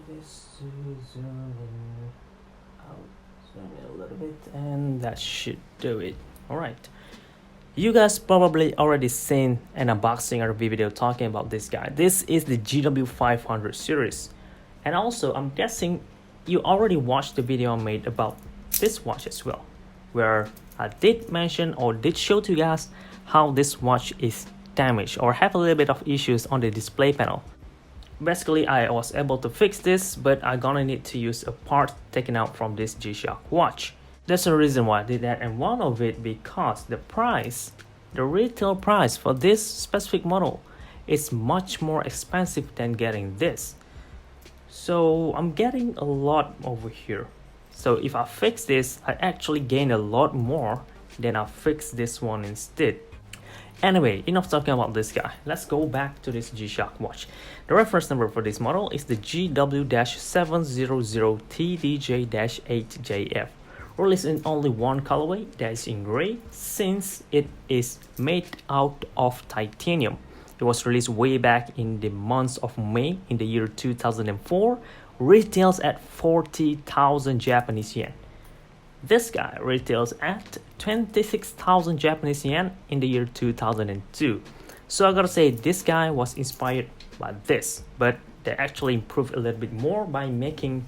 this to zoom in out, zoom in a little bit, and that should do it. All right. You guys probably already seen an unboxing or video talking about this guy. This is the GW500 series. And also, I'm guessing you already watched the video I made about this watch as well, where I did mention or did show to you guys how this watch is damaged or have a little bit of issues on the display panel. Basically, I was able to fix this, but I'm gonna need to use a part taken out from this G-Shock watch. That's the reason why I did that, and one of it because the retail price for this specific model is much more expensive than getting this. So I'm getting a lot over here. So if I fix this, I actually gain a lot more than I fix this one instead. Anyway, enough talking about this guy. Let's go back to this G-Shock watch. The reference number for this model is the GW-700TDJ-8JF. Released in only one colorway, that is in gray, since it is made out of titanium. It was released way back in the month of May in the year 2004. Retails at 40,000 Japanese yen. This guy retails at 26,000 Japanese yen in the year 2002. So I gotta say this guy was inspired by this, but they actually improved a little bit more by making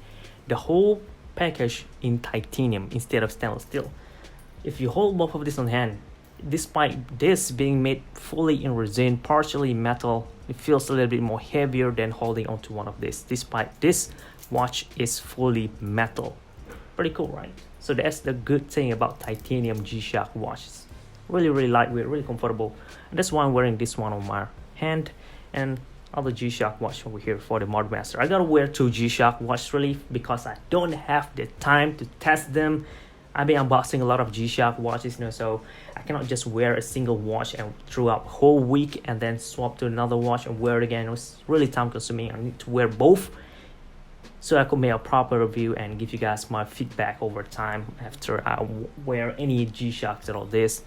the whole package in titanium instead of stainless steel. If you hold both of this on hand, despite this being made fully in resin, partially metal, it feels a little bit more heavier than holding onto one of this, despite this watch is fully metal. Pretty cool, right? So that's the good thing about titanium G-Shock watches. Really lightweight, really comfortable. And that's why I'm wearing this one on my hand and other G-Shock watch over here for the Modmaster. I gotta wear two G-Shock watches really because I don't have the time to test them. I've been unboxing a lot of G-Shock watches, so I cannot just wear a single watch and throughout a whole week and then swap to another watch and wear it again. It was really time consuming. I need to wear both so I could make a proper review and give you guys my feedback over time after I wear any G-Shocks at all, this,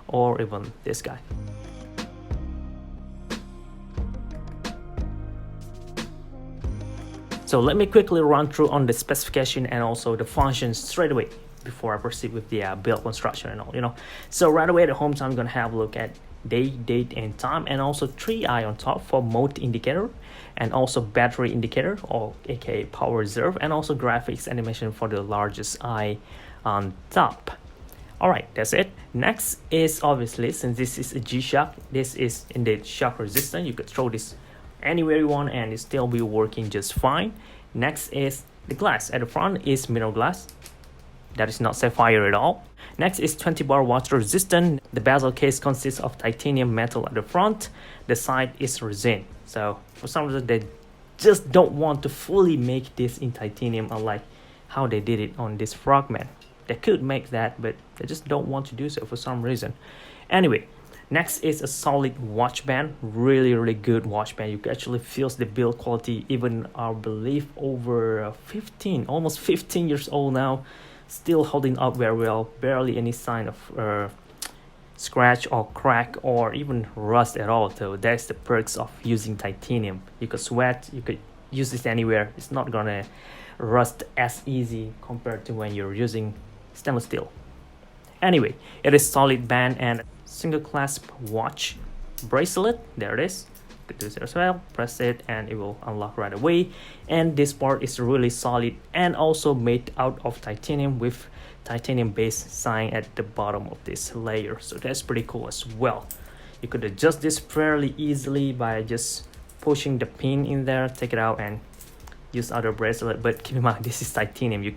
or even this guy. So let me quickly run through on the specification and also the functions straight away before I proceed with the build construction and all, So right away at the home time, I'm gonna have a look at day, date, and time, and also 3i on top for mode indicator, and also battery indicator, or aka power reserve, and also graphics animation for the largest eye on top. Alright, that's it. Next is obviously, since this is a G-Shock, this is indeed shock resistant. You could throw this anywhere you want and it still be working just fine. Next is the glass. At the front is mineral glass. That is not sapphire at all. Next is 20 bar water resistant. The bezel case consists of titanium metal at the front. The side is resin. So for some reason they just don't want to fully make this in titanium, unlike how they did it on this Frogman. They could make that, but they just don't want to do so for some reason. Anyway, next is a solid watch band. Really good watch band. You can actually feel the build quality, even I believe over 15, almost 15 years old now, still holding up very well. Barely any sign of scratch or crack or even rust at all. So that's the perks of using titanium. You could sweat, you could use this anywhere. It's not gonna rust as easy compared to when you're using stainless steel. Anyway, it is solid band and single clasp watch bracelet. There it is. You could do this as well. Press it and it will unlock right away. And this part is really solid and also made out of titanium with titanium base sign at the bottom of this layer. So that's pretty cool as well. You could adjust this fairly easily by just pushing the pin in there, take it out and use other bracelet. But keep in mind, this is titanium. You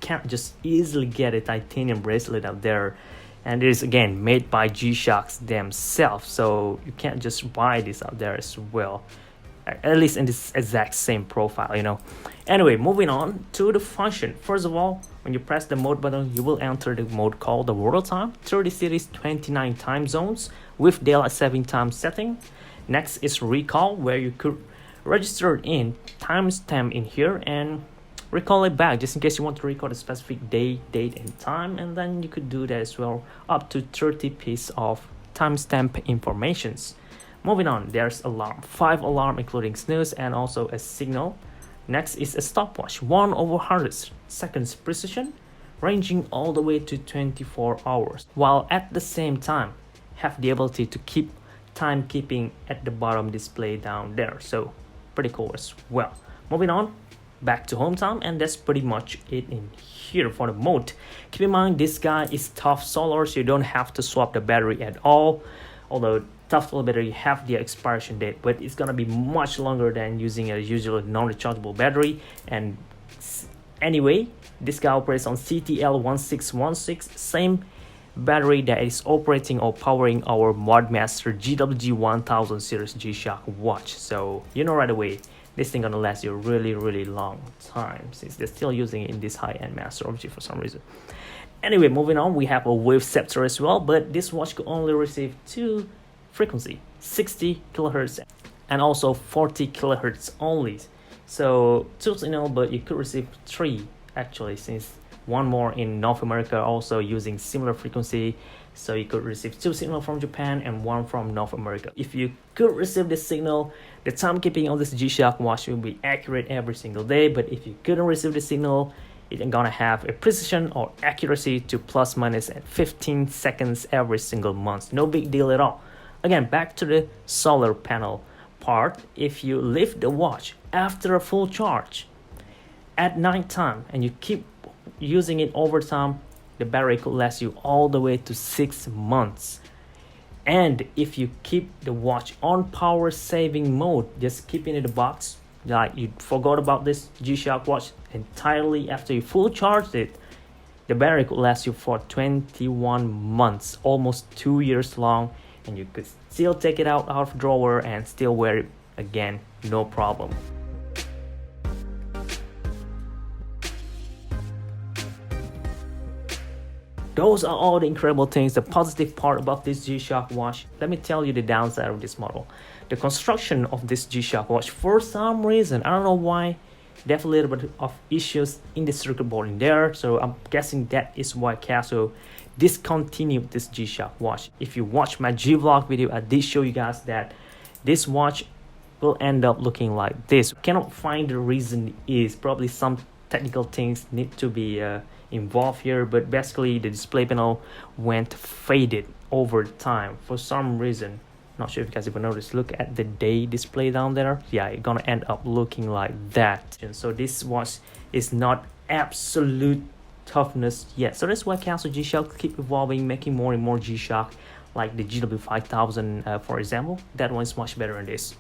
can't just easily get a titanium bracelet out there. And it is again made by G-Shocks themselves, so you can't just buy this out there as well, at least in this exact same profile, Anyway, moving on to the function. First of all, when you press the mode button, you will enter the mode called the world time, 30 cities, 29 time zones with daylight saving time setting. Next is recall, where you could register in timestamp in here and recall it back just in case you want to record a specific day, date, and time, and then you could do that as well, up to 30 pieces of timestamp informations. Moving on, there's alarm, 5 alarm including snooze and also a signal. Next is a stopwatch, 1/100 seconds precision, ranging all the way to 24 hours, while at the same time have the ability to keep timekeeping at the bottom display down there. So pretty cool as well. Moving on, back to home time, and that's pretty much it in here for the mode. Keep in mind this guy is tough solar, so you don't have to swap the battery at all. Although tough solar battery have the expiration date, but it's gonna be much longer than using a usual non-rechargeable battery. And anyway, this guy operates on CTL1616, same battery that is operating or powering our Modmaster GWG1000 series G-Shock watch. So you know right away this thing gonna last you a really long time, since they're still using it in this high-end Master of G for some reason. Anyway, moving on, we have a wave-ceptor as well, but this watch could only receive 2 frequency, 60 kilohertz and also 40 kilohertz only. So 2 signal, but you could receive 3 actually, since one more in North America also using similar frequency. So you could receive 2 signals from Japan and 1 from North America. If you could receive this signal, the timekeeping of this G-Shock watch will be accurate every single day. But if you couldn't receive the signal, it's gonna have a precision or accuracy to plus minus at 15 seconds every single month. No big deal at all. Again, back to the solar panel part. If you leave the watch after a full charge at night time and you keep using it over time, the battery could last you all the way to 6 months. And if you keep the watch on power saving mode, just keep it in the box, like you forgot about this G-Shock watch entirely after you full charged it, the battery could last you for 21 months, almost 2 years long, and you could still take it out of the drawer and still wear it again, no problem. Those are all the incredible things, the positive part about this G-Shock watch. Let me tell you the downside of this model. The construction of this G-Shock watch, for some reason, I don't know why, they have a little bit of issues in the circuit board in there. So I'm guessing that is why Casio discontinued this G-Shock watch. If you watch my G-Vlog video, I did show you guys that this watch will end up looking like this. Cannot find the reason is probably some technical things need to be involved here, but basically the display panel went faded over time for some reason. Not sure if you guys even noticed. Look at the day display down there. Yeah, it's gonna end up looking like that. And so this watch is not absolute toughness yet. So that's why Casio G-Shock keep evolving, making more and more G-Shock, like the GW5000 for example. That one is much better than this.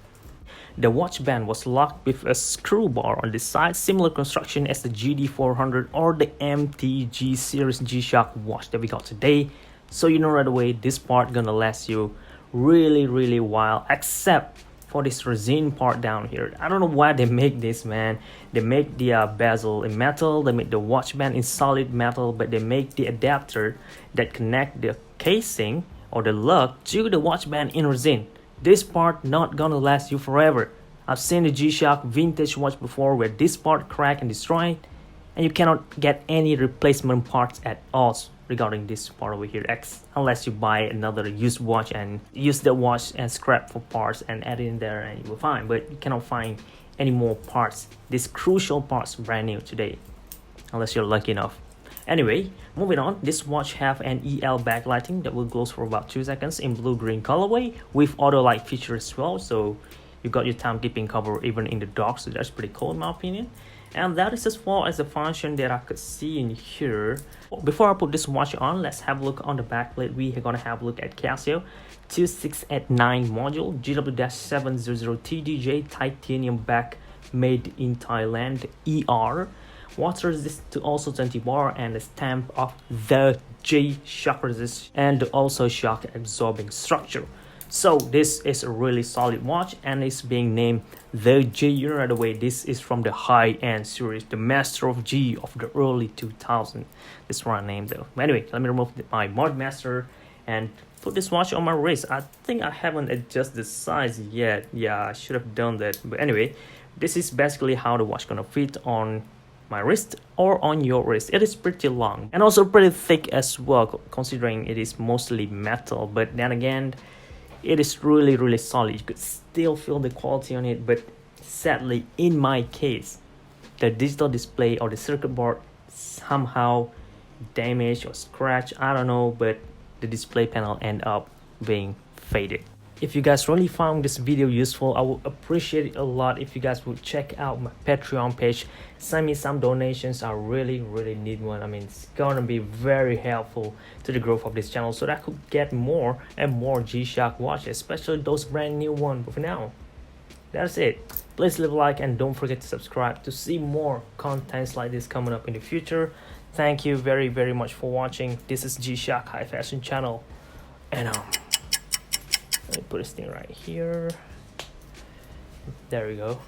The watch band was locked with a screw bar on the side, similar construction as the GD400 or the MTG series G-Shock watch that we got today. So you know right away this part gonna last you really while, except for this resin part down here. I don't know why they make this, man. They make the bezel in metal, they make the watch band in solid metal, but they make the adapter that connect the casing or the lug to the watch band in resin. This part not gonna last you forever. I've seen the G-Shock vintage watch before where this part cracked and destroyed, and you cannot get any replacement parts at all regarding this part over here, unless you buy another used watch and use the watch and scrap for parts and add it in there and you will find. But you cannot find any more parts, these crucial parts brand new today, unless you're lucky enough. Anyway, moving on, this watch have an EL backlighting that will glow for about 2 seconds in blue-green colorway with auto light feature as well. So you got your timekeeping cover even in the dark, so that's pretty cool in my opinion. And that is as far as the function that I could see in here. Before I put this watch on, let's have a look on the backplate. We are gonna have a look at Casio 2689 module GW-700TDJ titanium back made in Thailand ER. Water resist to also 20 bar and a stamp of the J shock resist and also shock absorbing structure. So this is a really solid watch and it's being named the J. You know right away, this is from the high-end series, the Master of G of the early 2000s. This is what I named though. Anyway, let me remove my Modmaster and put this watch on my wrist. I think I haven't adjusted the size yet. Yeah, I should have done that. But anyway, this is basically how the watch gonna fit on my wrist or on your wrist. It is pretty long and also pretty thick as well, considering it is mostly metal, but then again it is really solid. You could still feel the quality on it, but sadly in my case the digital display or the circuit board somehow damaged or scratched, I don't know, but the display panel end up being faded. If you guys really found this video useful, I would appreciate it a lot if you guys would check out my Patreon page. Send me some donations. I really need one. I mean, it's gonna be very helpful to the growth of this channel so that I could get more and more G-Shock watches, especially those brand new ones. But for now, that's it. Please leave a like and don't forget to subscribe to see more contents like this coming up in the future. Thank you very much for watching. This is G-Shock High Fashion channel, and let me put this thing right here. There we go.